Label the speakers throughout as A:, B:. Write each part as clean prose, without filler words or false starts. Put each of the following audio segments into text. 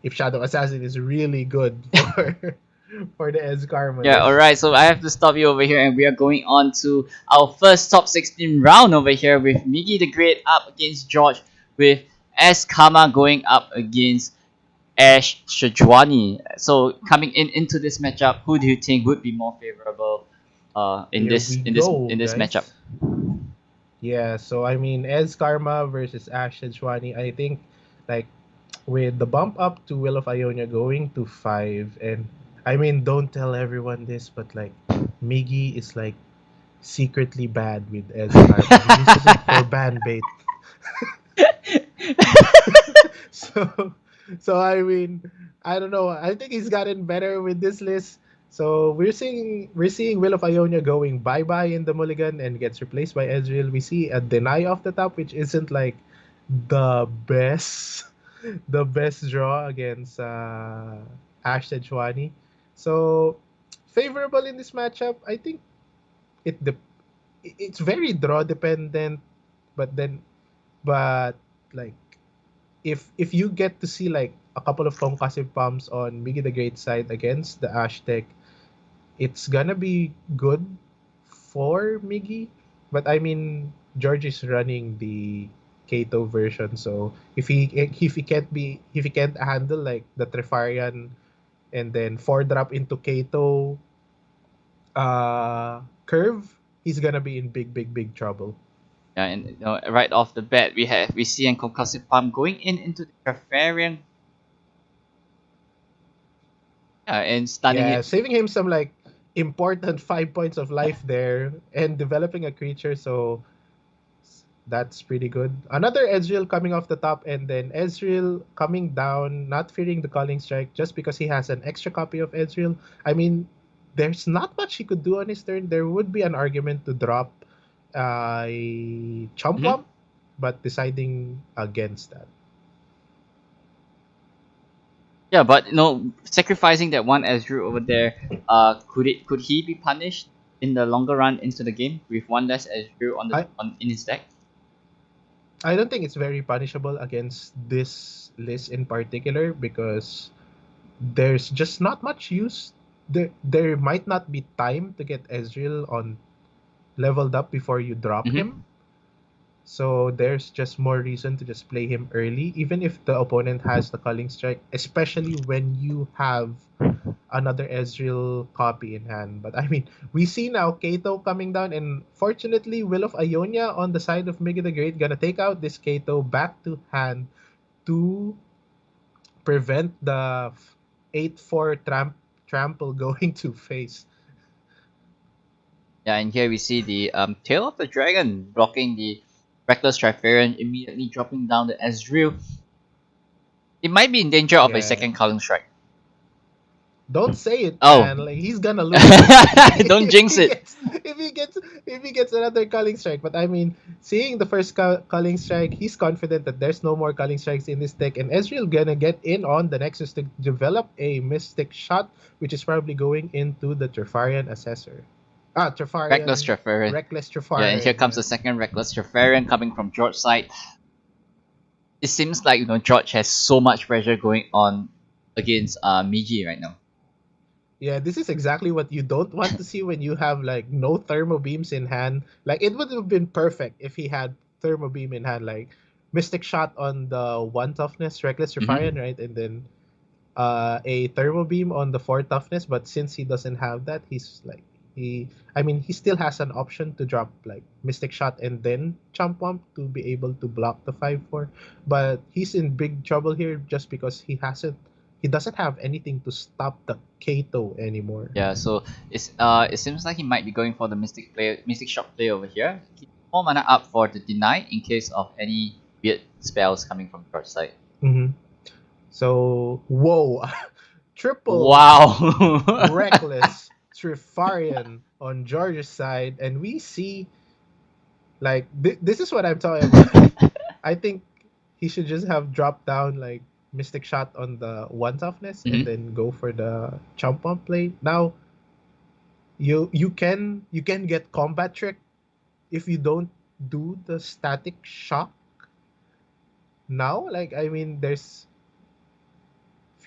A: if Shadow Assassin is really good for for the Ez Karma
B: Yeah,
A: list.
B: alright, so I have to stop you over here and we are going on to our first top 16 round over here with Miggy the Great up against George, with S Kama going up against Ash Shajwani. So coming into this matchup, who do you think would be more favorable in
A: Here
B: this
A: we go,
B: matchup?
A: guys. Yeah, so I mean, Ez Karma versus Ash Shwani. I think, like, with the bump up to Will of Ionia going to 5, and I mean, don't tell everyone this, but like, Miggy is like secretly bad with Ez Karma. He uses it for ban bait. So, so I mean, I don't know. I think he's gotten better with this list. So we're seeing Will of Ionia going bye bye in the Mulligan and gets replaced by Ezreal. We see a deny off the top, which isn't like the best the best draw against Ash Tejwani. So favorable in this matchup. I think it de- it's very draw dependent, but then but like if you get to see like a couple of concussive pumps on Miggy the Great side against the Ash deck, it's gonna be good for Miggy. But I mean, George is running the Kato version, so if he can't handle like the Trifarian and then 4 drop into Kato curve, he's gonna be in big trouble.
B: Yeah, and right off the bat, we see an concussive pump going into the Trafarian, and stunning
A: Yeah,
B: it.
A: saving him some like important 5 points of life there and developing a creature, so that's pretty good. Another Ezreal coming off the top, and then Ezreal coming down, not fearing the Calling Strike just because he has an extra copy of Ezreal. I mean, there's not much he could do on his turn. There would be an argument to drop a Chump
B: Mhm.
A: Wump, but deciding against that.
B: Yeah, but sacrificing that one Ezreal over there, could he be punished in the longer run into the game with one less Ezreal
A: I,
B: in his deck?
A: I don't think it's very punishable against this list in particular because there's just not much use. There might not be time to get Ezreal on leveled up before you drop
B: Mm-hmm.
A: him. So there's just more reason to just play him early, even if the opponent has the Culling Strike, especially when you have another Ezreal copy in hand. But I mean, we see now Kato coming down, and fortunately, Will of Ionia on the side of Mega the Great gonna take out this Kato back to hand to prevent the 8-4 trample going to face.
B: Yeah, and here we see the tail of the dragon blocking the reckless Trifarian, immediately dropping down the Ezreal. It might be in danger of a
A: Yeah.
B: second Culling Strike.
A: Don't say it,
B: Oh,
A: man. Like he's gonna lose
B: don't
A: if
B: jinx
A: he
B: it.
A: gets if he gets another culling strike. But I mean, seeing the first culling strike, he's confident that there's no more culling strikes in this deck, and Ezreal gonna get in on the Nexus to develop a mystic shot, which is probably going into the Trifarian Assessor.
B: Reckless
A: Trifarian,
B: Trifarian.
A: Reckless
B: Yeah, and here
A: Trifarian.
B: comes
A: Yeah.
B: the second reckless Trifarian coming from George's side. It seems like George has so much pressure going on against Miji right now.
A: Yeah, this is exactly what you don't want to see when you have like no thermo beams in hand. Like it would have been perfect if he had thermo beam in hand, like Mystic Shot on the 1 toughness, Reckless
B: Mm-hmm.
A: Refine, right? And then a thermo beam on the 4 toughness. But since he doesn't have that, he's like he still has an option to drop like Mystic Shot and then Chump Pump to be able to block the 5-4. But he's in big trouble here just because he doesn't have anything to stop the Kato anymore.
B: Yeah, so it seems like he might be going for the Mystic Shock play over here. Keep more mana up for the deny in case of any weird spells coming from George's side.
A: Hmm. So, whoa, triple
B: Wow.
A: reckless Trifarian on George's side, and we see like this is what I'm talking about. I think he should just have dropped down like Mystic Shot on the 1 toughness and
B: Mhm.
A: then go for the Chump Pump play. Now you can get combat trick if you don't do the static shock now. Like I mean, there's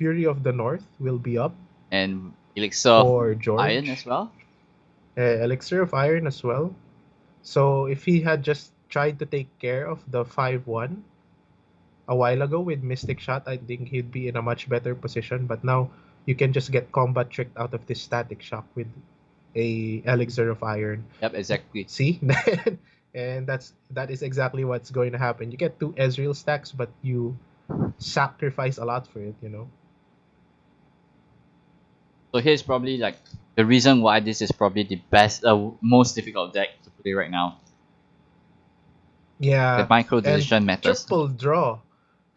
A: Fury of the North will be up
B: And Elixir of
A: for
B: Iron
A: George.
B: as well.
A: Elixir of Iron as well. So if he had just tried to take care of the 5-1 a while ago with Mystic Shot, I think he'd be in a much better position. But now you can just get combat tricked out of this Static Shock with a Elixir of Iron.
B: Yep, exactly.
A: See? And that is exactly what's going to happen. You get 2 Ezreal stacks, but you sacrifice a lot for it, you know?
B: So here's probably like the reason why this is probably the best, most difficult deck to play right now. The
A: Yeah.
B: micro
A: And
B: decision matters.
A: triple draw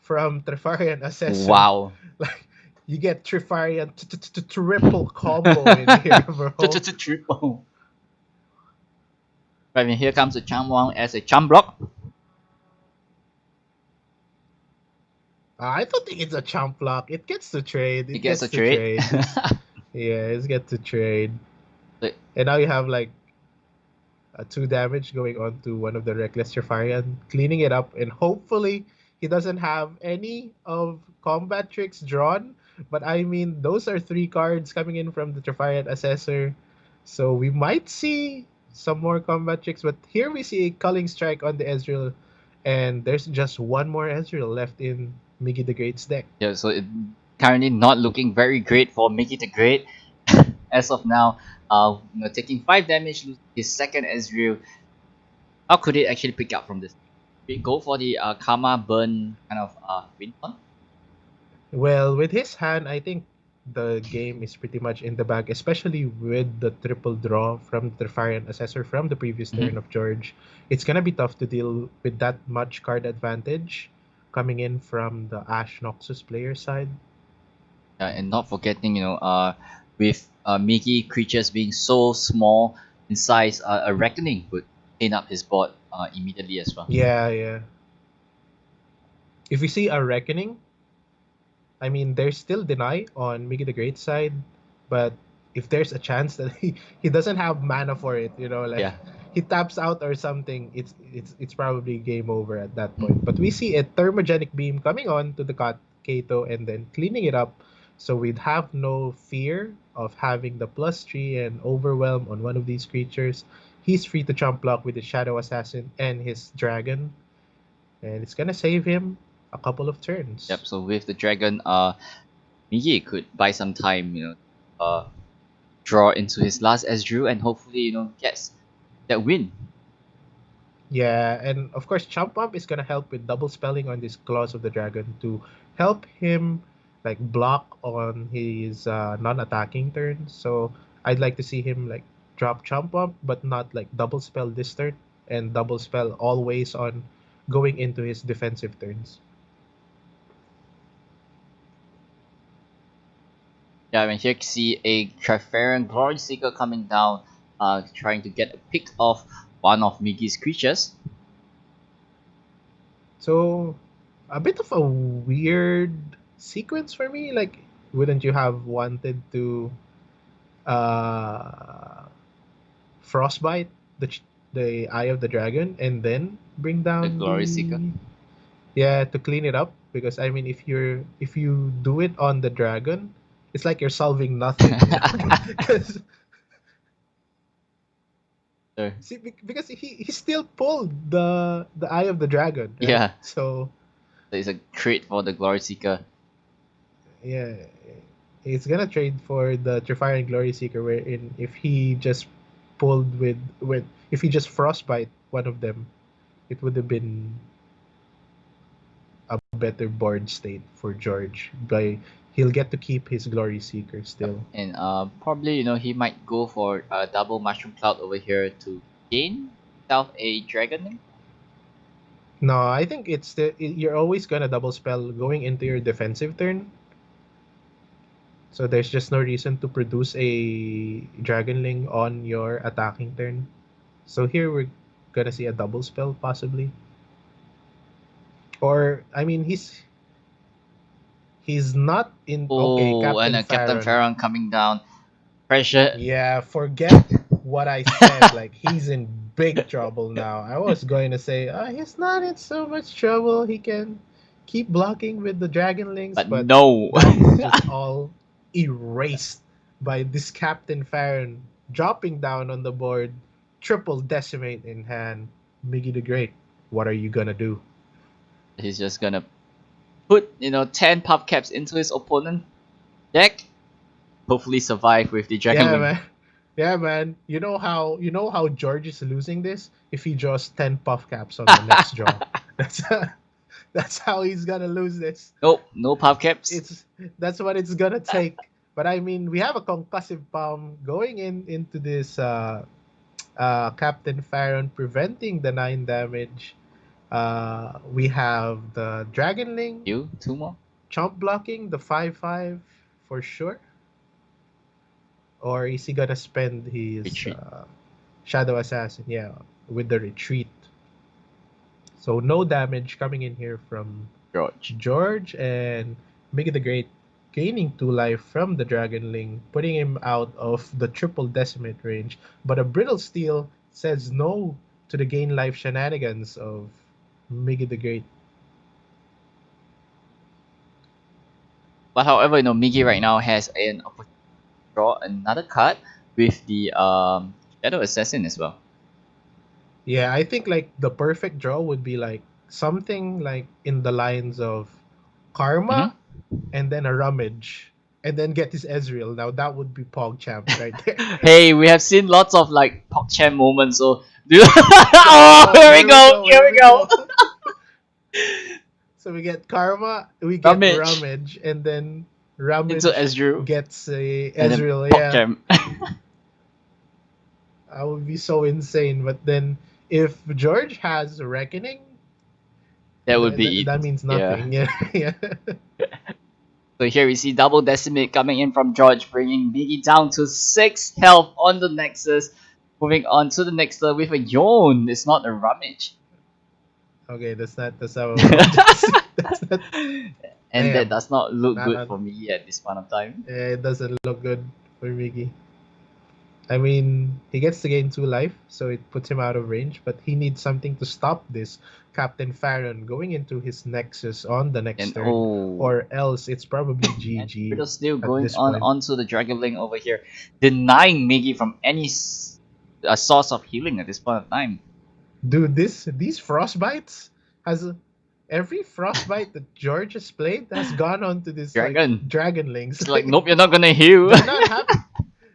A: from Trifarian Assessor.
B: Wow.
A: Like, you get Trifarian triple combo in here, bro.
B: Triple. Right, and here comes the Charm Wang as a Charm block.
A: I don't think it's a chump block. It gets to trade.
B: It
A: It
B: gets a
A: gets to
B: trade.
A: trade. Yeah, it gets to trade.
B: Like,
A: And now you have like a 2 damage going on to one of the Reckless Trifarian, cleaning it up, and hopefully he doesn't have any of combat tricks drawn. But I mean, those are 3 cards coming in from the Trifarian Assessor. So we might see some more combat tricks. But here we see a Culling Strike on the Ezreal, and there's just one more Ezreal left in MiggyTheGreat's deck.
B: yeah, so it currently not looking very great for MiggyTheGreat as of now. Taking 5 damage, losing his second Ezreal. How could it actually pick up from this? We go for the Karma Burn kind of win on.
A: Well, with his hand, I think the game is pretty much in the bag, especially with the triple draw from the Trifarian Assessor from the previous turn of George. It's gonna be tough to deal with that much card advantage coming in from the Ash Noxus player side.
B: And not forgetting, with Mickey creatures being so small in size, a Reckoning would clean up his board immediately as well.
A: Yeah, yeah. If we see a Reckoning, I mean, there's still deny on Mickey the Great side, but if there's a chance that he doesn't have mana for it, like
B: Yeah.
A: he taps out or something, it's probably game over at that point. But we see a thermogenic beam coming on to the Kato and then cleaning it up, so we'd have no fear of having the +3 and overwhelm on one of these creatures. He's free to chump block with his Shadow Assassin and his Dragon, and it's gonna save him a couple of turns.
B: Yep. So with the dragon, Mickey could buy some time, draw into his last Ezreal and hopefully, gets that win.
A: Yeah, and of course, Chump Bump is gonna help with double spelling on this Claws of the Dragon to help him like block on his non-attacking turns. So I'd like to see him like drop Chump Bump, but not like double spell this turn and double spell always on going into his defensive turns.
B: Yeah, I mean here see a Trifarian Glory Seeker coming down, trying to get a pick of one of Mickey's creatures.
A: So a bit of a weird sequence for me. Like, wouldn't you have wanted to uh frostbite the eye of the dragon and then bring
B: The
A: down
B: Glory Seeker.
A: yeah, to clean it up? Because I mean, if you do it on the dragon, it's like you're solving nothing, 'Cause,
B: Sure.
A: see, because he still pulled the eye of the dragon, right?
B: Yeah,
A: So
B: so it's a trade for the Glory Seeker.
A: yeah, it's gonna trade for the Trifarian Glory Seeker, wherein if he just pulled with if he just frostbite one of them, it would have been a better board state for George. By he'll get to keep his Glory Seeker still.
B: And probably he might go for a double Mushroom Cloud over here to gain himself a Dragon.
A: No, I think you're always gonna double spell going into your defensive turn. So there's just no reason to produce a Dragonling on your attacking turn. So here we're gonna see a double spell possibly. Or I mean he's not in okay,
B: Oh, and
A: Captain
B: a Captain
A: Farron.
B: Farron coming down. Pressure.
A: Yeah, forget what I said. Like, he's in big trouble now. I was going to say, he's not in so much trouble. keep blocking with the Dragonlings,
B: But
A: but
B: no.
A: that is just all erased by this Captain Farron dropping down on the board, triple decimate in hand. Miggy the Great, what are you gonna do?
B: He's just gonna put 10 puff caps into his opponent deck. Hopefully survive with the Dragon
A: Yeah,
B: Link.
A: man. Yeah, man. You know how George is losing this if he draws 10 puff caps on the next draw. That's that's how he's gonna lose this.
B: Nope, no puff caps.
A: It's That's what it's gonna take. But I mean, we have a concussive palm going into this Captain Farron preventing the 9 damage. We have the Dragonling
B: You, 2 more?
A: chomp blocking the 5/5 for sure. Or is he gonna spend his
B: Retreat.
A: Shadow Assassin? Yeah, with the retreat. So no damage coming in here from
B: George.
A: George, and Miggy the Great gaining 2 life from the Dragonling, putting him out of the triple decimate range. But a Brittle Steel says no to the gain life shenanigans of Miggy the Great.
B: But however, Miggy right now has an opportunity to draw another card with the Shadow Assassin as well.
A: Yeah, I think like the perfect draw would be like something like in the lines of Karma and then a Rummage and then get his Ezreal. Now that would be PogChamp right there.
B: Hey, we have seen lots of like PogChamp moments, so oh,
A: Oh,
B: here we
A: here we
B: go,
A: go.
B: here
A: Here
B: we
A: we
B: go.
A: go. So we get Karma, we get
B: Rummage
A: Rummage, and then
B: into
A: Rummage
B: Ezreal
A: gets a
B: and then
A: Ezreal. Yeah,
B: PogChamp.
A: that would be so insane. But then if George has Reckoning,
B: That would be
A: that
B: it.
A: means
B: Yeah.
A: nothing. Yeah, yeah.
B: So here we see double decimate coming in from George, bringing Miggy down to 6 health on the Nexus. Moving on to the next turn with a Yawn. It's not a Rummage.
A: Okay, that's not what we want to see. That's not.
B: And that
A: Damn.
B: does not look
A: Not,
B: good
A: not,
B: for me at this point of time.
A: it doesn't look good for Mickey. I mean, he gets to gain 2 life, so it puts him out of range, but he needs something to stop this Captain Farron going into his Nexus on the next
B: And
A: turn,
B: oh,
A: or else it's probably
B: and
A: GG
B: Riddle still
A: at
B: going
A: this
B: on
A: point.
B: onto the Dragon Link over here, denying Miggy from any source of healing at this point of time.
A: Dude, these Frostbites has every Frostbite that George has played has gone on to this like
B: Dragon.
A: Dragonlings.
B: It's like, nope, you're not gonna heal.
A: They're not happy.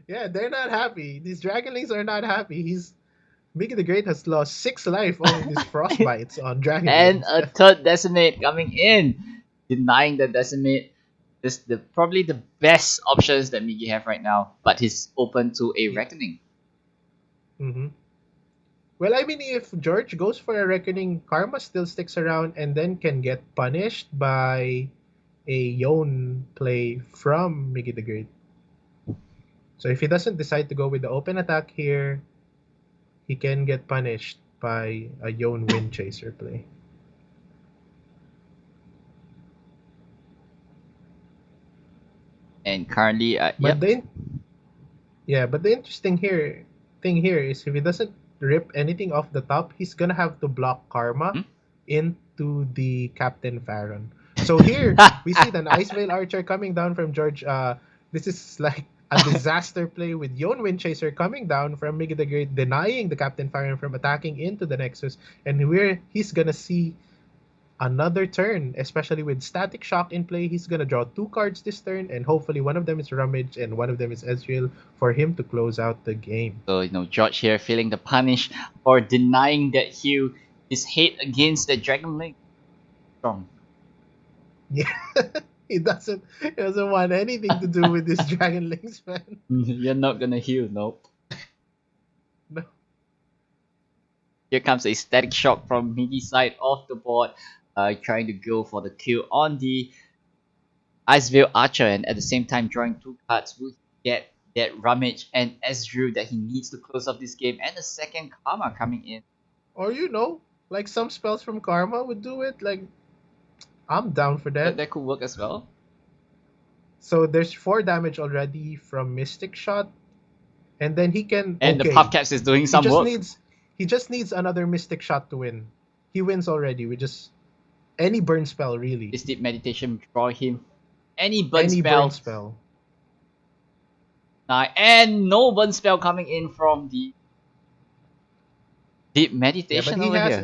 A: Yeah, they're not happy. These Dragonlings are not happy. Mickey the Great has lost 6 life on these Frostbites on
B: And
A: Dragonlings.
B: a third decimate coming in, denying the decimate. Is probably the best options that Miggy have right now, but he's open to a reckoning.
A: Mm-hmm. Well, I mean, if George goes for a Reckoning, Karma still sticks around and then can get punished by a Yone play from Mickey the Great. So if he doesn't decide to go with the open attack here, he can get punished by a Yone Wind Chaser play.
B: And currently,
A: But the interesting thing here is if he doesn't rip anything off the top, he's gonna have to block Karma into the Captain Farron. So here we see the Ice Veil Archer coming down from George. This is like a disaster play with Yon Windchaser coming down from Miggy the Great, denying the Captain Farron from attacking into the Nexus, and he's gonna see another turn, especially with Static Shock in play. He's gonna draw 2 cards this turn, and hopefully one of them is Rummage and one of them is Ezreal for him to close out the game.
B: So George here feeling the punish for denying that heal. His hate against the Dragon Link strong.
A: Yeah, he doesn't want anything to do with this Dragon Links, man.
B: You're not gonna heal, nope.
A: No.
B: Here comes a static shock from Miggy side of the board, trying to go for the kill on the Iceveil Archer, and at the same time drawing 2 cards. Will get that Rummage and Ezreal that he needs to close off this game, and the second Karma coming in.
A: Or like some spells from Karma would do it. Like, I'm down for that.
B: That could work as well.
A: So there's 4 damage already from Mystic Shot, and then he can.
B: And the Puff Caps is doing some work.
A: He just needs another Mystic Shot to win. He wins already. Any burn spell, really.
B: This deep meditation draw him any burn
A: Any burn
B: spell.
A: spell.
B: And no burn spell coming in from the deep
A: Yeah, but
B: meditation over here.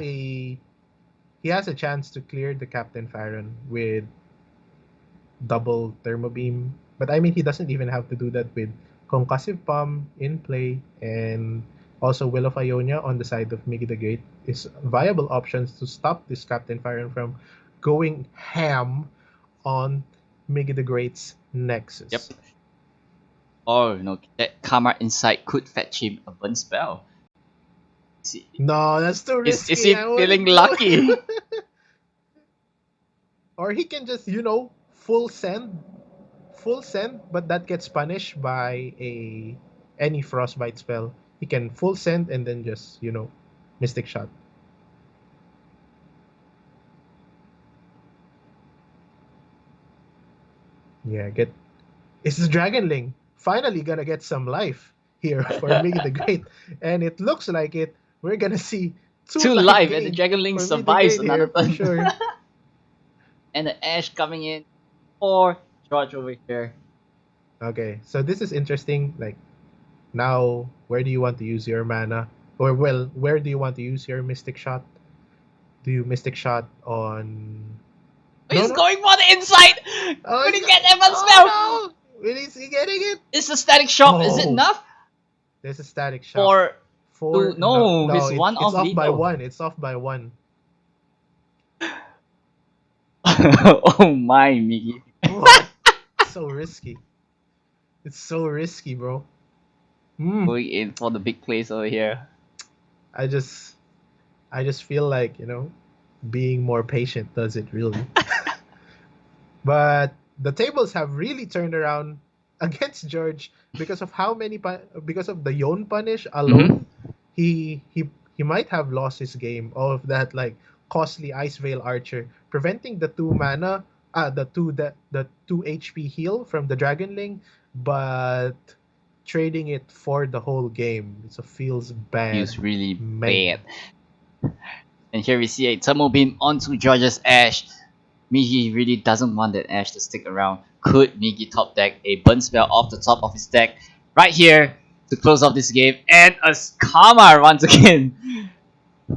A: he has a chance to clear the Captain Farron with double thermo beam. But I mean, he doesn't even have to do that with concussive palm in play, and also Will of Ionia on the side of Miggy the Great is viable options to stop this Captain Farron from going ham on Miggy the Great's Nexus.
B: Yep. Oh no, that Karma Insight could fetch him a burn spell.
A: No, that's too
B: Is
A: risky.
B: he
A: I
B: feeling
A: wouldn't do
B: lucky?
A: it. Or he can just, full send, but that gets punished by any frostbite spell. He can full send and then just, mystic shot. Yeah, it's the Dragonling finally gonna get some life here for Miggy the Great, and it looks like it. We're gonna see two
B: 2
A: life
B: life and the
A: gain
B: Dragon Link
A: for Miggy the
B: survives
A: Great
B: another
A: here for
B: turn.
A: sure.
B: And the Ash coming in for George over here.
A: Okay, so this is interesting. Like, now, where do you want to use your mana? Or, well, where do you want to use your Mystic Shot? Do you Mystic Shot on...
B: He's
A: No?
B: going for the insight!
A: Oh,
B: Could
A: he's
B: he
A: got...
B: get that burn spell?
A: Oh, no! Is he getting it?
B: It's a static shock, is it
A: Oh,
B: enough?
A: there's a Static Shock.
B: For
A: No,
B: no,
A: no,
B: his one
A: it's
B: off
A: off by
B: veto.
A: one. It's off by one.
B: Oh my, Miggy.
A: What? So risky. It's so risky, bro.
B: Going in for the big plays over here.
A: I just feel like, being more patient does it really. But the tables have really turned around against George because of because of the Yon punish alone. He might have lost his game of that, like, costly Ice Veil Archer, preventing the 2 mana, the 2 HP heal from the Dragonling, but trading it for the whole game. So feels bad.
B: Feels really
A: Man.
B: bad. And here we see a Thermal Beam onto George's Ash. Miggy really doesn't want that Ash to stick around. Could Miggy top deck a burn spell off the top of his deck right here to close off this game? And a Karma once again.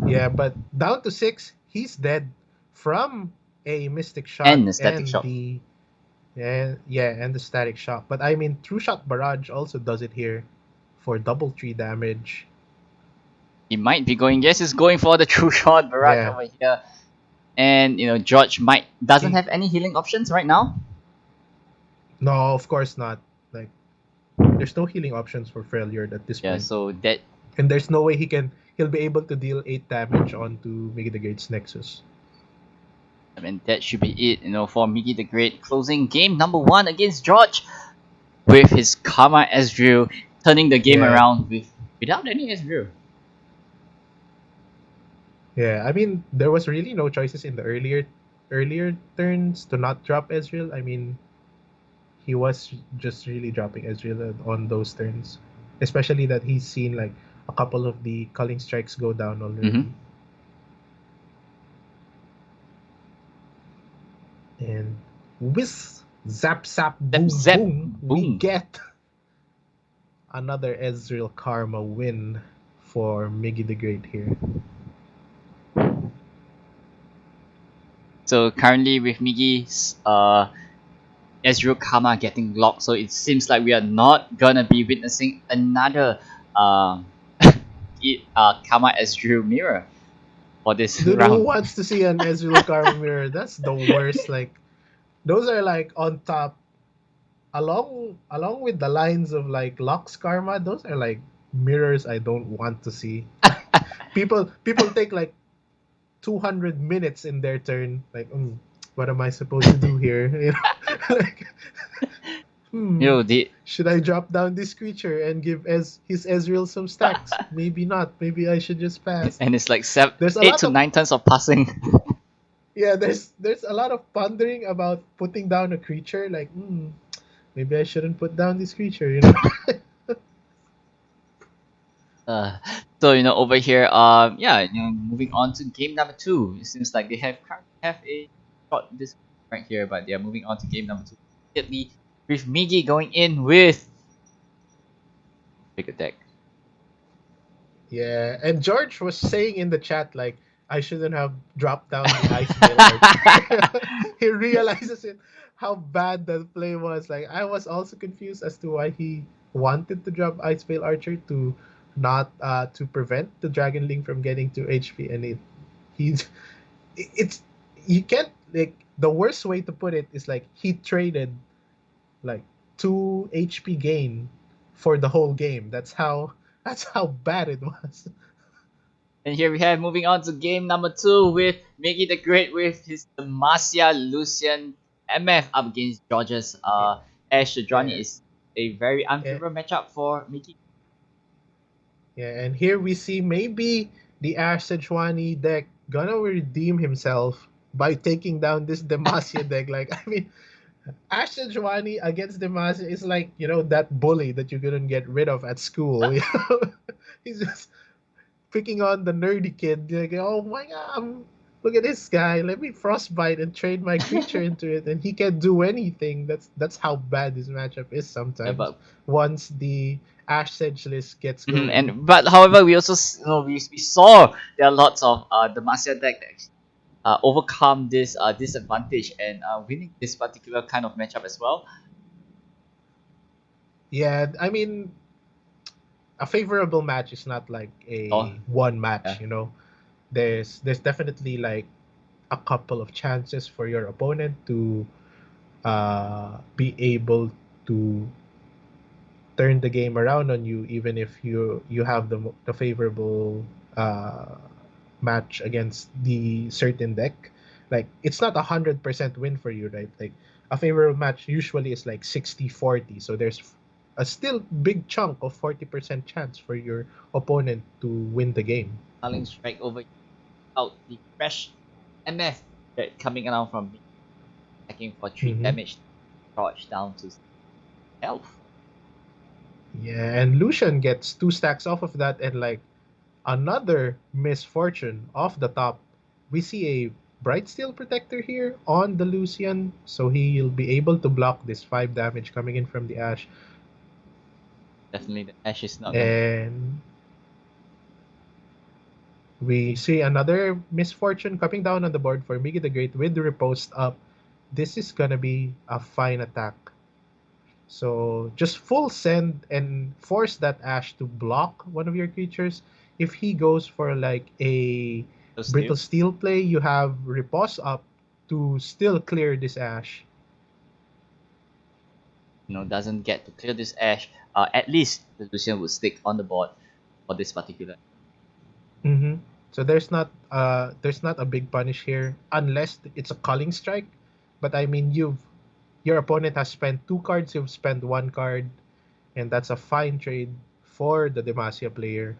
A: Yeah, but down to 6, he's dead from a Mystic Shot
B: And the Static Shock.
A: and the Static Shock. But I mean, True Shot Barrage also does it here for double 3 damage.
B: He might be going. Yes, he's going for the True Shot Barrage
A: Yeah.
B: over here. And George doesn't have any healing options right now.
A: No, of course not. Like, there's no healing options for Freljord at this
B: Yeah,
A: point.
B: so that
A: And there's no way he'll be able to deal 8 damage onto Miggy the Great's Nexus.
B: that should be it, for Miggy the Great closing game number 1 against George with his Karma Ezreal, turning the game around without any Ezreal.
A: Yeah, I mean, there was really no choices in the earlier turns to not drop Ezreal. I mean, he was just really dropping Ezreal on those turns, especially that he's seen like a couple of the culling strikes go down already. And with zap zap boom
B: Zap,
A: boom, we
B: boom.
A: get another Ezreal Karma win for Miggy the Great here.
B: So currently with Miggy's Ezreal Karma getting locked, so it seems like we are not gonna be witnessing another Karma Ezreal mirror for this
A: Dude,
B: round.
A: who wants to see an Ezreal Karma mirror? That's the worst. Like, those are like on top, along with the lines of like Lux Karma. Those are like mirrors I don't want to see. people take like 200 minutes in their turn. Like, what am I supposed to do here? Like, should I drop down this creature and give his Ezreal some stacks? Maybe not. Maybe I should just pass.
B: And it's like
A: There's a
B: 8
A: lot
B: to
A: of
B: 9 turns of passing.
A: Yeah, there's a lot of pondering about putting down a creature. Like, maybe I shouldn't put down this creature.
B: So over here, moving on to game number 2. It seems like they have a shot this right here, but they are moving on to game number 2 immediately with Miggy going in with big attack.
A: Yeah, and George was saying in the chat like I shouldn't have dropped down the Ice Veil Archer. He realizes it how bad that play was. Like I was also confused as to why he wanted to drop Ice Veil Archer to not to prevent the Dragon Link from getting to HP, and he's it's you can't like the worst way to put it is like he traded like 2 HP gain for the whole game. That's how bad it was.
B: And here we have moving on to game number 2 with MiggyTheGreat with his Demacia Lucian MF up against George's Ash Sejuani
A: Yeah,
B: is a very
A: yeah,
B: unfavorable matchup for Miggy.
A: yeah. And here we see maybe the Ash Sejuani deck gonna redeem himself by taking down this Demacia deck. Like, I mean, Ash Sejuani against Demacia is like, that bully that you couldn't get rid of at school. He's just picking on the nerdy kid. Like, oh my god, look at this guy. Let me frostbite and trade my creature into it, and he can't do anything. That's how bad this matchup is
B: Yeah,
A: sometimes.
B: but
A: Once the Ash Sedge list gets going.
B: and but however we also we saw there are lots of Demacia deck that overcome this disadvantage and winning this particular kind of matchup as well.
A: Yeah, I mean, a favorable match is not like
B: Oh,
A: a one
B: yeah,
A: match. There's definitely like a couple of chances for your opponent to be able to turn the game around on you, even if you have the favorable uh, match against the certain deck. Like it's not 100% win for you, right? Like a favorable match usually is like 60-40, so there's a still big chunk of 40% chance for your opponent to win the game.
B: Starling strike over out the fresh MF that coming around from me, attacking for 3
A: Hmm.
B: damage, charge down to health.
A: Yeah, and Lucian gets 2 stacks off of that, and like another misfortune off the top. We see a Bright Steel Protector here on the Lucian, so he'll be able to block this 5 damage coming in from the Ash.
B: Definitely the Ash is not going to.
A: And we see another misfortune coming down on the board for Miggy the Great with the Riposte up. This is gonna be a fine attack. So just full send and force that Ash to block one of your creatures. If he goes for like a
B: Still,
A: Brittle Steel play, you have Riposte up to still clear this Ash.
B: doesn't get to clear this Ash, at least the Lucian would stick on the board for this particular.
A: Mm-hmm. So there's not a big punish here unless it's a Culling Strike. But I mean your opponent has spent 2 cards, you've spent 1 card, and that's a fine trade for the Demacia player.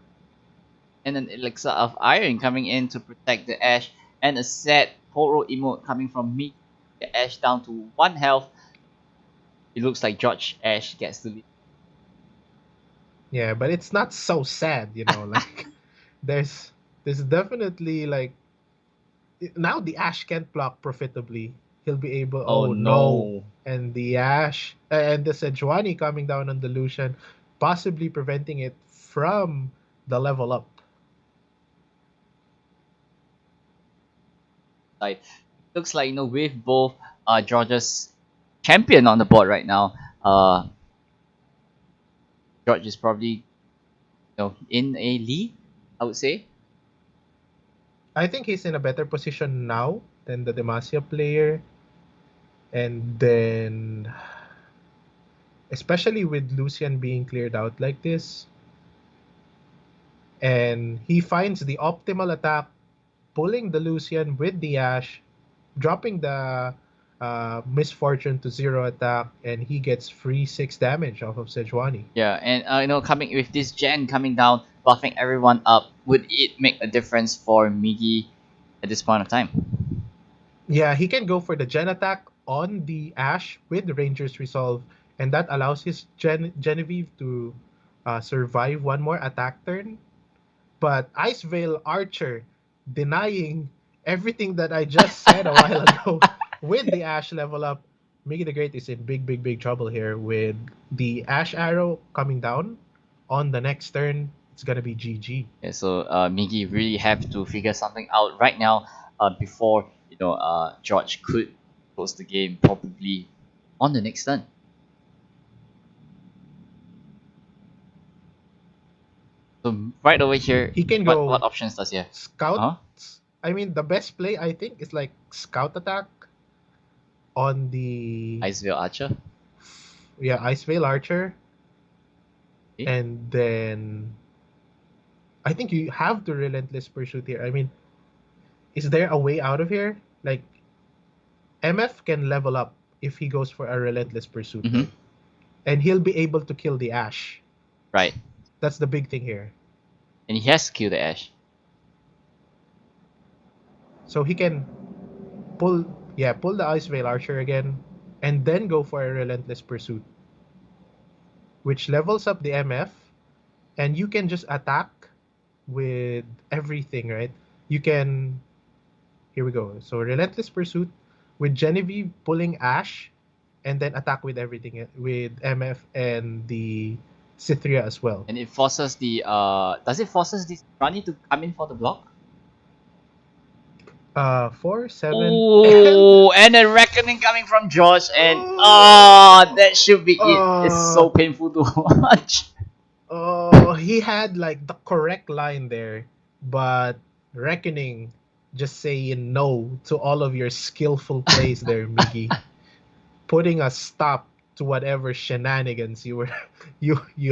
B: And an Elixir of Iron coming in to protect the Ash, and a sad Poro emote coming from me. The Ash down to 1 health. It looks like George Ash gets to lead.
A: Yeah, but it's not so sad. Like there's definitely like now the Ash can't block profitably. He'll be able.
B: Oh
A: Oh no!
B: no.
A: And the Ash and the Sejuani coming down on the Lucian, possibly preventing it from the level up.
B: Like looks like with both George's champion on the board right now, George is probably in a lead, I would say.
A: I think he's in a better position now than the Demacia player, and then especially with Lucian being cleared out like this, and he finds the optimal attack, pulling the Lucian with the Ash, dropping the Misfortune to 0 attack, and he gets free 6 damage off of Sejuani.
B: Yeah, and coming with this gen coming down, buffing everyone up, would it make a difference for Miggy at this point of time?
A: Yeah, he can go for the Gen attack on the Ash with the Ranger's Resolve, and that allows his Genevieve to survive 1 more attack turn. But Ice Veil Archer denying everything that I just said a while ago. with the Ash level up, Miggy the Great is in big trouble here with the Ash arrow coming down on the next turn. It's gonna be GG.
B: Yeah, so Miggy really have to figure something out right now before George could close the game probably on the next turn. So right over here,
A: He can
B: what
A: go
B: options does he have?
A: Scout.
B: Uh-huh.
A: I mean, the best play I think is like Scout attack on the
B: Icevale Archer.
A: Ice Veil Archer,
B: Okay.
A: and then I think you have to Relentless Pursuit here. I mean, is there a way out of here? Like MF can level up if he goes for a Relentless Pursuit,
B: Mm-hmm.
A: right? And he'll be able to kill the Ash.
B: Right.
A: That's the big thing here.
B: And he has to kill the Ash.
A: So he can pull the Ice Veil Archer again, and then go for a Relentless Pursuit, which levels up the MF, and you can just attack with everything, right? You can Here we go. So Relentless Pursuit with Genevieve pulling Ash, and then attack with everything with MF and the Cithria as well.
B: And it forces the does it forces this Rani to come in for the block?
A: 4, 7, and
B: Oh, and a reckoning coming from Josh, and
A: oh,
B: that should be it. It's
A: uh,
B: so painful to watch.
A: he had like the correct line there, but Reckoning just saying no to all of your skillful plays there, Miggy, putting a stop to whatever shenanigans you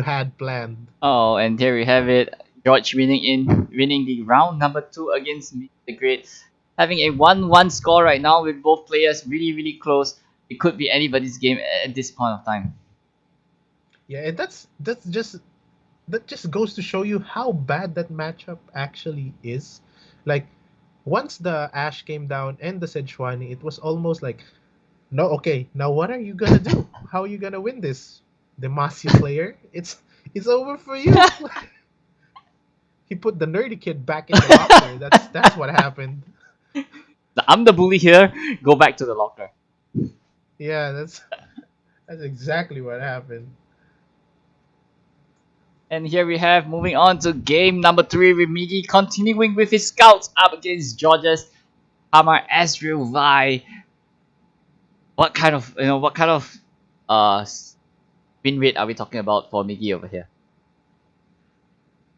A: had planned.
B: Oh, and there we have it. George winning the round number 2 against me, the Great, having a 1-1 score right now with both players really close. It could be anybody's game at this point of time.
A: Yeah, and that just goes to show you how bad that matchup actually is. Like once the Ash came down and the Sejuani, it was almost like, no, okay, now what are you gonna do? How are you gonna win this? Demacia player, it's over for you. He put the nerdy kid back in the locker. That's what happened.
B: I'm the bully here. Go back to the locker.
A: Yeah, that's exactly what happened.
B: And here we have moving on to game number 3 with Miggy continuing with his scouts up against George's Hammer Ezreal Vi. What kind of uh win rate are we talking about for Miggy over here?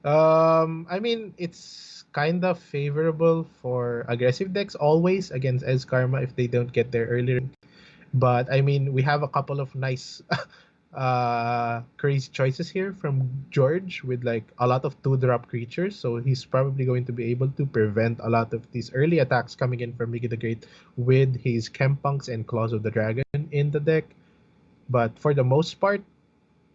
A: I mean, it's kind of favorable for aggressive decks always against Ez Karma if they don't get there earlier. But I mean, we have a couple of nice crazy choices here from George with like a lot of 2-drop creatures, so he's probably going to be able to prevent a lot of these early attacks coming in from Miggy the Great with his Chempunks and Claws of the Dragon in the deck. But for the most part,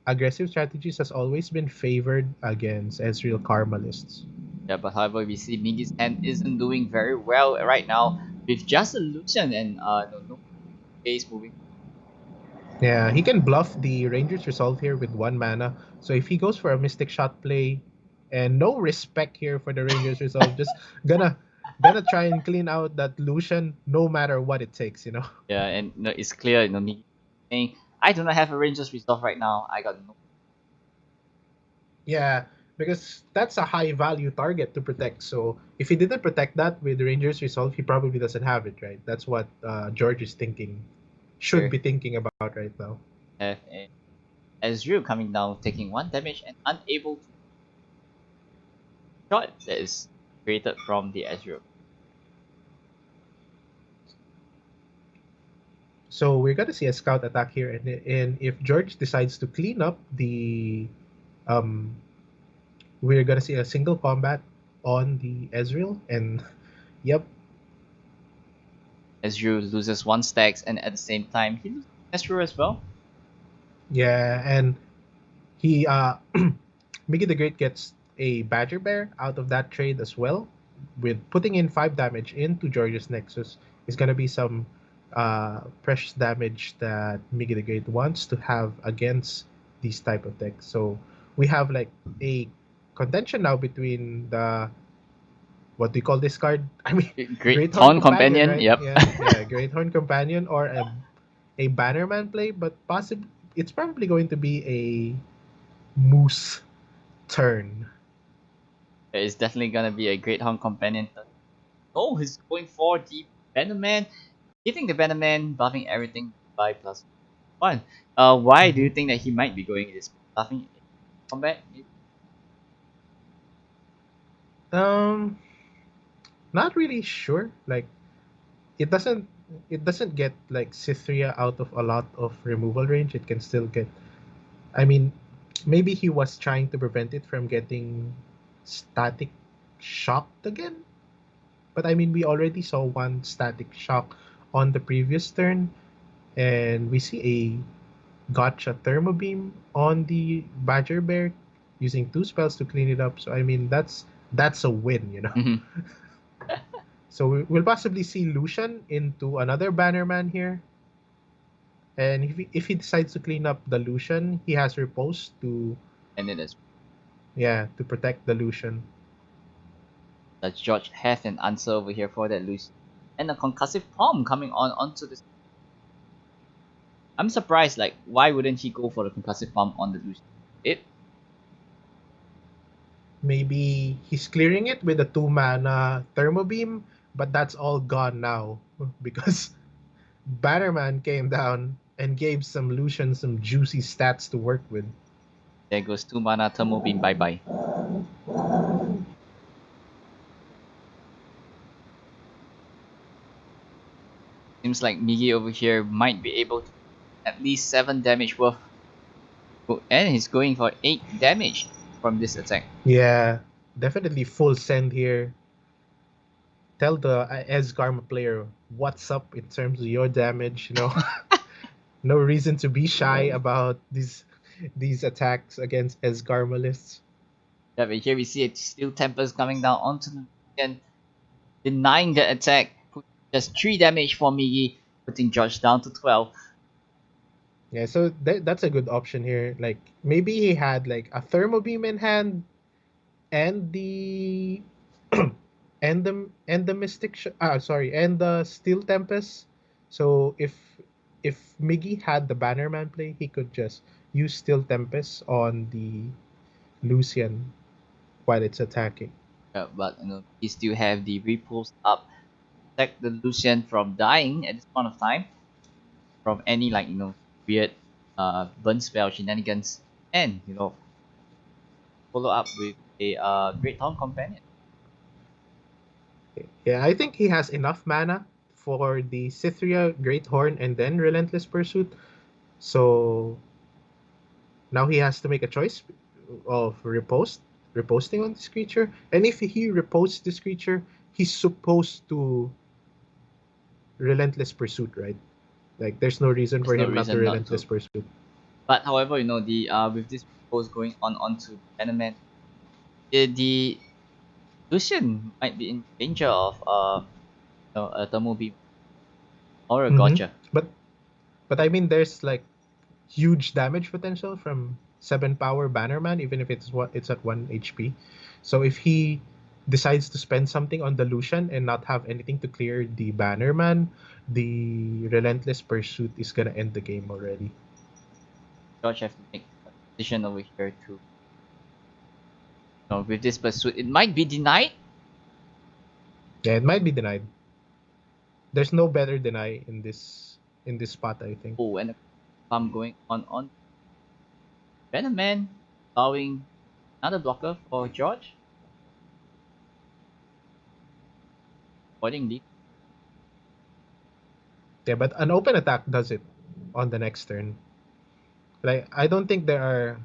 A: aggressive strategies has always been favored against Ezreal Karma lists.
B: Yeah, but however, we see Miggy's hand isn't doing very well right now with just a Lucian and no case moving.
A: Yeah, he can bluff the Ranger's Resolve here with 1 mana. So if he goes for a Mystic Shot play and no respect here for the Ranger's Resolve, just gonna try and clean out that Lucian no matter what it takes, you know?
B: Yeah, and it's clear, Miggy saying, I do not have a Ranger's Resolve right now. I got no.
A: Yeah, because that's a high value target to protect. So if he didn't protect that with Ranger's Resolve, he probably doesn't have it, right? That's what George is thinking, should
B: Here
A: be thinking about right now.
B: have a Ezreal coming down, taking 1 damage and unable to shot that is created from the Ezreal.
A: So we're gonna see a scout attack here, and if George decides to clean up the, um, we're gonna see a single combat on the Ezreal, and yep,
B: Ezreal loses 1 stacks and at the same time he loses Ezreal as well.
A: yeah, and he Mickey the Great gets a Badger Bear out of that trade as well, with putting in 5 damage into George's Nexus is gonna be some precious damage that Mickey the Great wants to have against these type of decks. So we have like a contention now between the what do you call this card? I mean,
B: Great
A: Great Horn
B: Taunt
A: Companion,
B: Companion.
A: right?
B: Yep.
A: Yeah, Great Horn Companion or a Bannerman play, but possibly it's probably going to be a Moose turn.
B: It's definitely gonna be a Great Taunt Companion. Oh, he's going for the Venomman, hitting the Venomman, buffing everything by +1. Why do you
A: Mhm.
B: think that he might be going this buffing combat?
A: Um, Not really sure. Like it doesn't it doesn't get like Cythria out of a lot of removal range. It can still get. I mean, maybe he was trying to prevent it from getting static shocked again. But I mean, we already saw one static shock on the previous turn, and we see a gotcha thermo beam on the Badger Bear using two spells to clean it up. So I mean, that's a win.
B: Mhm.
A: So we'll possibly see Lucian into another Bannerman here. And if he decides to clean up the Lucian, he has Repose to
B: And it is
A: to protect the Lucian.
B: that George has an answer over here for that loose. And a concussive palm coming on onto this. I'm surprised, like, why wouldn't he go for the concussive palm on the loose? It
A: Maybe he's clearing it with a 2 mana Thermo Beam, but that's all gone now because Bannerman came down and gave some Lucian some juicy stats to work with.
B: there goes 2 mana thermo beam, bye bye. Seems like Miggy over here might be able to at least 7 damage worth. And he's going for 8 damage from this attack.
A: Yeah, definitely full send here. Tell the Esgarma player what's up in terms of your damage. No reason to be shy about these attacks against Esgarma lists.
B: Yeah, but here we see a Steel Tempest coming down onto the and denying the attack. Just 3 damage for Miggy, putting George down to 12.
A: Yeah, so that's a good option here. Like maybe he had like a thermo beam in hand and the and the and the steel tempest. So if Miggy had the Bannerman play, he could just use steel tempest on the Lucian while it's attacking.
B: But he still have the repulse up, protect the Lucian from dying at this point of time from any weird burn spell shenanigans, and follow up with a Great Town Companion.
A: Yeah, I think he has enough mana for the Cythria, Great Horn, and then Relentless Pursuit. So now he has to make a choice of reposting on this creature. And if he reposts this creature, he's supposed to Relentless Pursuit, right? Like there's no reason
B: There's
A: for
B: no
A: him not to
B: reason not
A: Relentless
B: to.
A: Pursuit.
B: But however, the with this post going onto Venomman, the Lucian might be in danger of a thermal beam or a
A: Mm-hmm.
B: gotcha.
A: But but I mean, there's like huge damage potential from 7 power Bannerman, even if it's at 1 HP. So if he decides to spend something on the Lucian and not have anything to clear the Bannerman, the Relentless Pursuit is gonna end the game already.
B: George have to make a decision over here to with this pursuit. It might be denied.
A: Yeah, it might be denied. There's no better deny in this spot, I think.
B: Oh, and a farm going on Venomman, allowing another blocker for George. Accordingly,
A: Yeah, but an open attack does it on the next turn. Like I don't think there are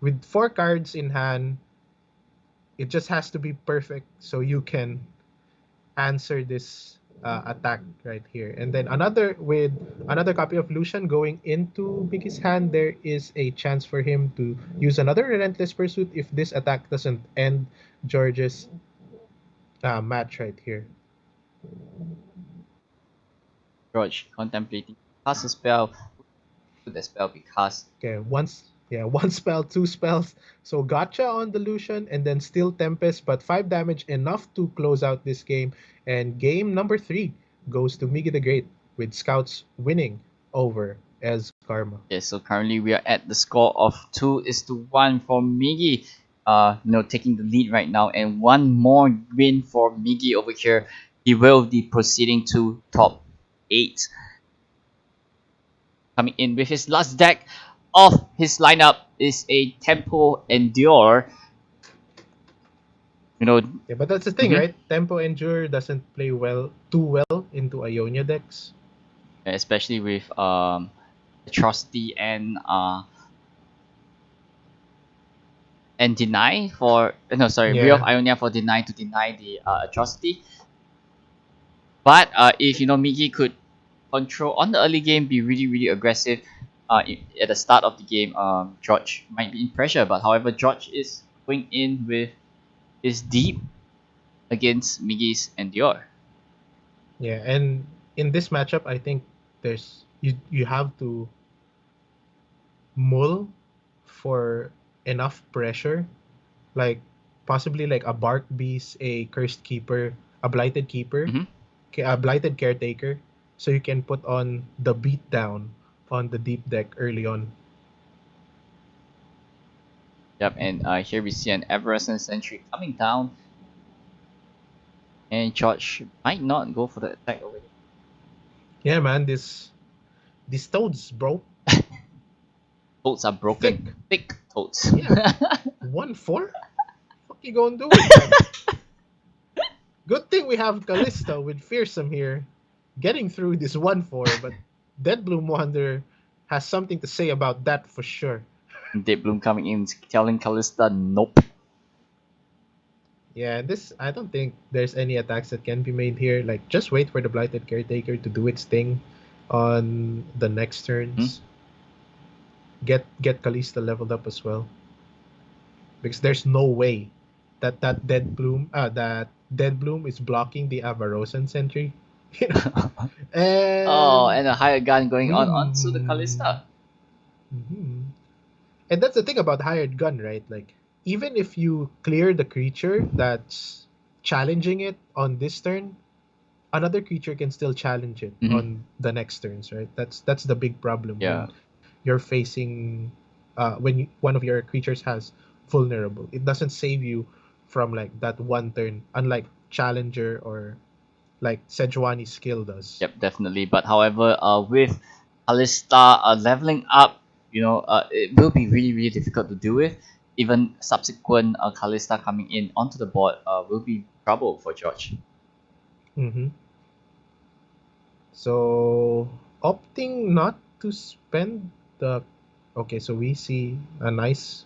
A: with 4 cards in hand, it just has to be perfect so you can answer this attack right here. And then another copy of Lucian going into Biggie's hand, there is a chance for him to use another Relentless Pursuit if this attack doesn't end George's match right here.
B: George contemplating cast a spell, put the spell because
A: Okay, once. Yeah, one spell, two spells. So gotcha on Delusion and then still Tempest, but 5 damage enough to close out this game. And game number 3 goes to Miggy the Great with Scouts winning over as Karma.
B: Okay, so currently we are at the score of 2-1 for Miggy. Taking the lead right now, and one more win for Miggy over here. He will be proceeding to top 8. Coming in with his last deck of his lineup is a Tempo Endure. You know,
A: Yeah, but that's the thing,
B: mhm,
A: right? Tempo Endure doesn't play too well into Ionia decks.
B: especially with Atrocity and deny for no sorry Ray of
A: Yeah.
B: Ionia for deny the Atrocity. But if Migi could control on the early game, be really aggressive. At the start of the game, George might be in pressure, but however, George is going in with his deep against Migi's Endure.
A: Yeah, and in this matchup, I think you have to mull for enough pressure, like possibly like a Bark Beast, a Cursed Keeper, a Blighted Keeper,
B: Mm-hmm.
A: a Blighted Caretaker, so you can put on the beat down on the deep deck early on.
B: Yep, and here we see an Everescent Sentry coming down, and George might not go for the attack over here.
A: Yeah, man, these toads, bro,
B: Toads are
A: thick.
B: broken, thick toads.
A: Yeah, 1-4. What you gonna do with that? Good thing we have Callista with Fearsome here, getting through this 1-4. But Deadbloom Wonder has something to say about that for sure.
B: Dead Bloom coming in, telling Callista, nope.
A: Yeah, this I don't think there's any attacks that can be made here. Like just wait for the Blighted Caretaker to do its thing on the next
B: Hmm?
A: turns. Get Kalista leveled up as well. Because there's no way that Dead Bloom is blocking the Avarosan sentry. You know?
B: Oh,
A: And
B: and a higher gun going
A: we
B: onto the Callista.
A: Mhm. And that's the thing about hired gun, right? Like even if you clear the creature that's challenging it on this turn, another creature can still challenge it
B: Hmm.
A: on the next turns, right? That's the big problem
B: Yeah,
A: when you're facing one of your creatures has vulnerable. It doesn't save you from like that one turn, unlike challenger or like Sejuani's skill does.
B: yep, definitely. But however, with Callista leveling up, it will be really difficult to deal with. Even subsequent Callista coming in onto the board will be trouble for George.
A: Mm-hmm. So opting not to spend the okay, so we see a nice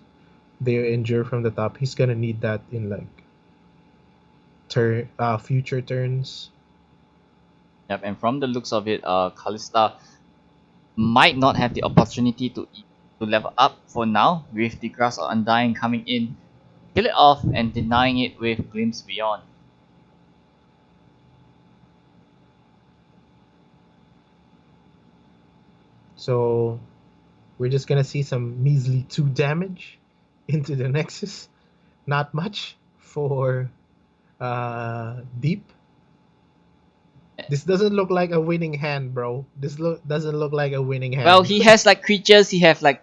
A: they endure from the top. He's gonna need that in like future turns.
B: Yep, and from the looks of it, Callista might not have the opportunity to level up for now with the Grass of Undying coming in, kill it off and denying it with Glimpse Beyond.
A: So we're just gonna see some measly 2 damage into the Nexus. Not much for Deep. This doesn't look like a winning hand, bro. Doesn't look like a winning
B: Well,
A: hand.
B: he has like creatures, he have like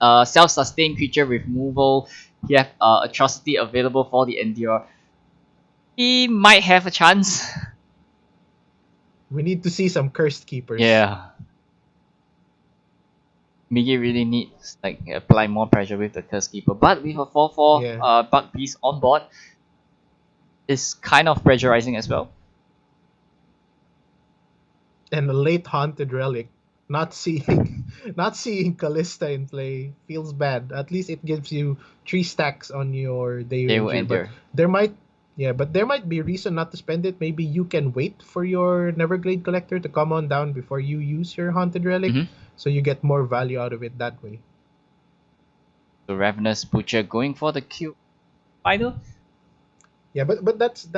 B: self-sustained creature removal, he have atrocity available for the endure. He might have a chance.
A: We need to see some cursed keepers.
B: Yeah. Migi really needs like apply more pressure with the curse keeper. But with a 4/4
A: Yeah.
B: bug piece on board, is kind of pressurizing as well.
A: And a late haunted relic. Not seeing not seeing Callista in play feels bad. At least it gives you 3 stacks on your day
B: They will
A: ranger. But
B: endure.
A: there might there might be reason not to spend it. Maybe you can wait for your Neverglade collector to come on down before you use your haunted relic.
B: Mm-hmm.
A: So you get more value out of it that way.
B: So Ravenous Butcher going for the cube final.
A: Yeah, but that's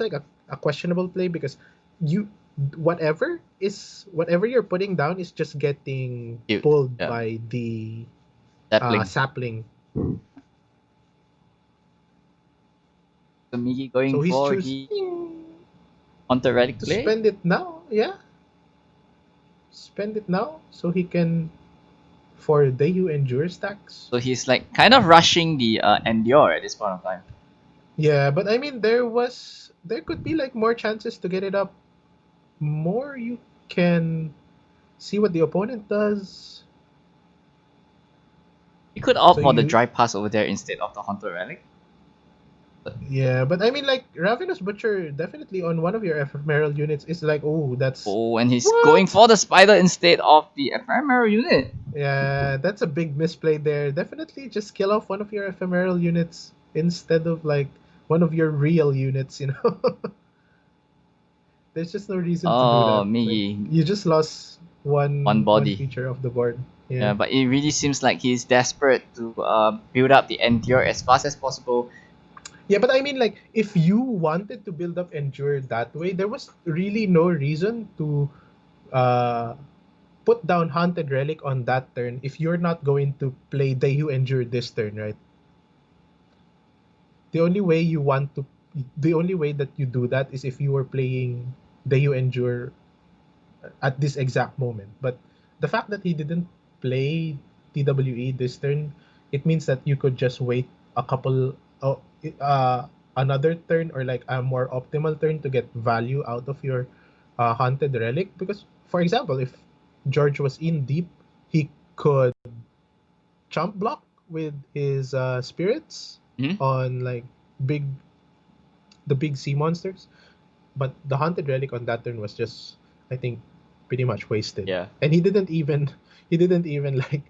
A: like a questionable play because you whatever you're putting down is just getting
B: Cute.
A: pulled
B: Yeah.
A: by the
B: Sapling.
A: sapling.
B: So Miggy going
A: So he's
B: for the
A: choosing
B: Haunted Relic
A: to
B: play.
A: spend it now. Yeah, spend it now so he can for Dayu Endure stacks.
B: So he's like kind of rushing the Endure at this point of time.
A: Yeah, but I mean there could be like more chances to get it up. More you can see what the opponent does.
B: You could
A: So
B: opt for the
A: you
B: Dry Pass over there instead of the Haunted Relic. But,
A: yeah, but I mean like Ravenous Butcher definitely on one of your ephemeral units is like, oh, that's
B: oh, and he's
A: what?
B: going for the Spider instead of the Ephemeral unit.
A: Yeah, that's a big misplay there. Definitely just kill off one of your ephemeral units instead of like one of your real units, you know. There's just no reason to do
B: Oh,
A: that. Like
B: Miggy.
A: you just lost
B: One
A: one
B: body.
A: feature of the board.
B: Yeah,
A: Yeah.
B: but it really seems like he's desperate to build up the Endure as fast as possible.
A: Yeah, but I mean like if you wanted to build up Endure that way, there was really no reason to uh put down Haunted Relic on that turn if you're not going to play Dehu Endure this turn, right? The only way you want to the only way that you do that is if you were playing Dehu Endure at this exact moment. But the fact that he didn't play TWE this turn, it means that you could just wait a couple another turn or like a more optimal turn to get value out of your haunted relic. Because for example, if George was in deep, he could chump block with his spirits
B: Hmm?
A: on like big the big sea monsters. But the haunted relic on that turn was just, I think, pretty much wasted.
B: Yeah.
A: And he didn't even like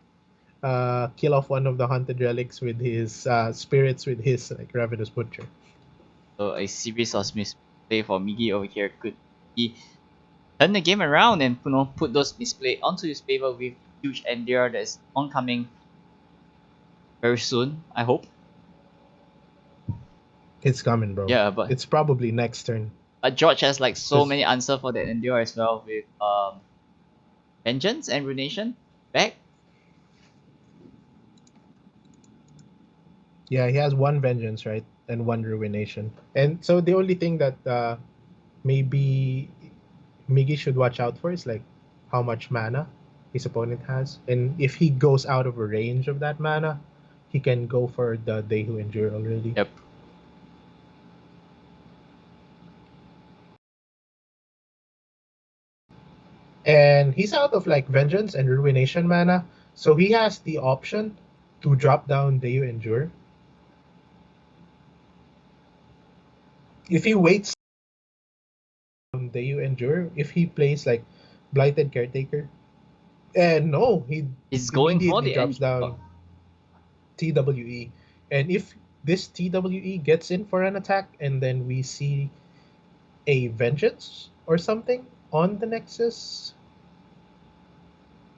A: kill off one of the haunted relics with his spirits with his like ravenous butcher.
B: So a series of misplay for Miggy over here could he turn the game around and put those misplay onto his favor with huge Endure that's oncoming very soon, I hope.
A: It's coming, bro.
B: Yeah, but
A: It's probably next turn.
B: George has like so
A: Because
B: many answers for that Endure as well with Vengeance and Ruination back.
A: yeah, he has one vengeance, right? And one ruination. And so the only thing that maybe Miggy should watch out for is like how much mana his opponent has. And if he goes out of a range of that mana, he can go for the Dehu Endure already.
B: Yep.
A: And he's out of like Vengeance and Ruination mana, so he has the option to drop down Deyu Endure. If he waits on Deyu Endure, if he plays like Blighted Caretaker, and no, he
B: He's going for
A: immediately
B: the
A: drops
B: Endure.
A: down TWE. And if this TWE gets in for an attack, and then we see a Vengeance or something on the Nexus,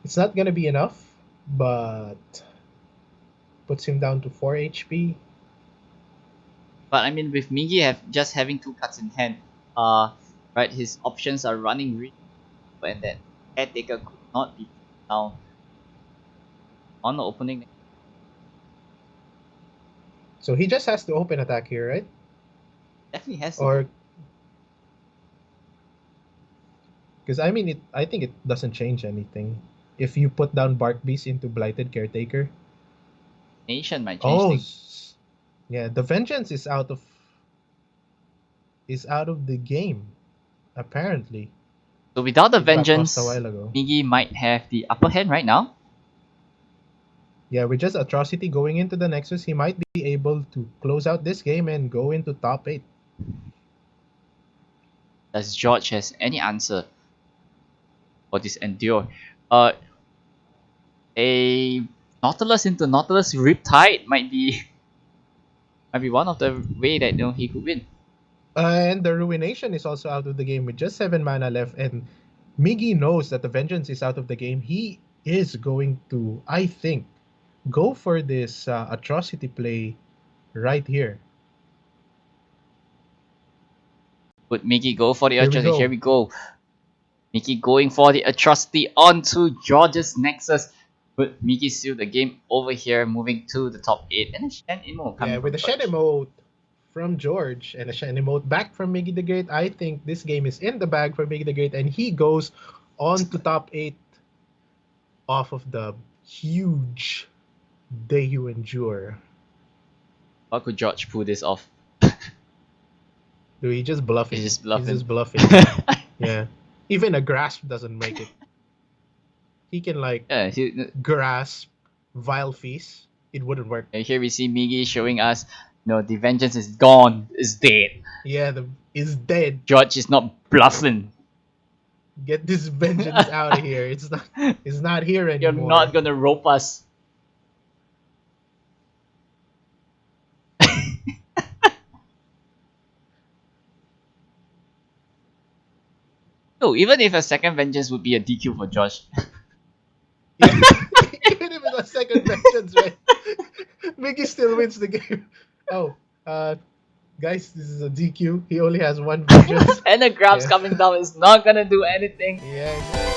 A: it's not gonna be enough, but puts him down to 4 HP.
B: But I mean, with Miggy just having two cards in hand, right, his options are running really low, and that Caretaker could not be down on the opening.
A: So he just has to open attack here, right?
B: Definitely has to
A: Or because I mean, I think it doesn't change anything if you put down Bark Beast into Blighted Caretaker.
B: Nation might change
A: Oh,
B: things.
A: yeah, the Vengeance is out of the game apparently.
B: So without the
A: It got tossed a
B: Vengeance,
A: while ago.
B: Miggy might have the upper hand right now.
A: Yeah, with just Atrocity going into the Nexus, he might be able to close out this game and go into top 8.
B: Does George has any answer for this Endure? Uh, a Nautilus into Nautilus Riptide might be one of the way that he could win.
A: And the Ruination is also out of the game with just 7 mana left. And Miggy knows that the Vengeance is out of the game. He is going to, I think, go for this Atrocity play right here.
B: Would Miggy go for the
A: Here we
B: Atrocity? Here
A: go.
B: we go. Miggy going for the Atrocity onto George's Nexus. But Miggy sealed the game over here, moving to the top 8. And a Shen Imo
A: Yeah,
B: coming
A: with
B: from
A: a Shen
B: George.
A: emote from George and a Shen emote back from Miggy the Great, I think this game is in the bag for Miggy the Great, and he goes on to top 8 off of the huge day you endure.
B: How could George pull this off?
A: Dude, he's just
B: He's
A: bluffing.
B: just
A: He's
B: bluffing.
A: just bluffing. Yeah. Even a grasp doesn't make it. He can like
B: Yeah,
A: grasp Vile Feast. It wouldn't work.
B: here we see Miggy showing us, the vengeance is gone, is dead.
A: Yeah, the is dead.
B: George is not bluffing.
A: Get this vengeance out of here. It's not here
B: You're not
A: anymore.
B: gonna rope us. No, even if a second vengeance would be a DQ for George.
A: Yeah. Even if it's a second vengeance, right? Mickey still wins the game. Oh, guys, this is a DQ. He only has one vengeance.
B: And the grabs
A: Yeah.
B: coming down is not gonna do anything.
A: Yeah.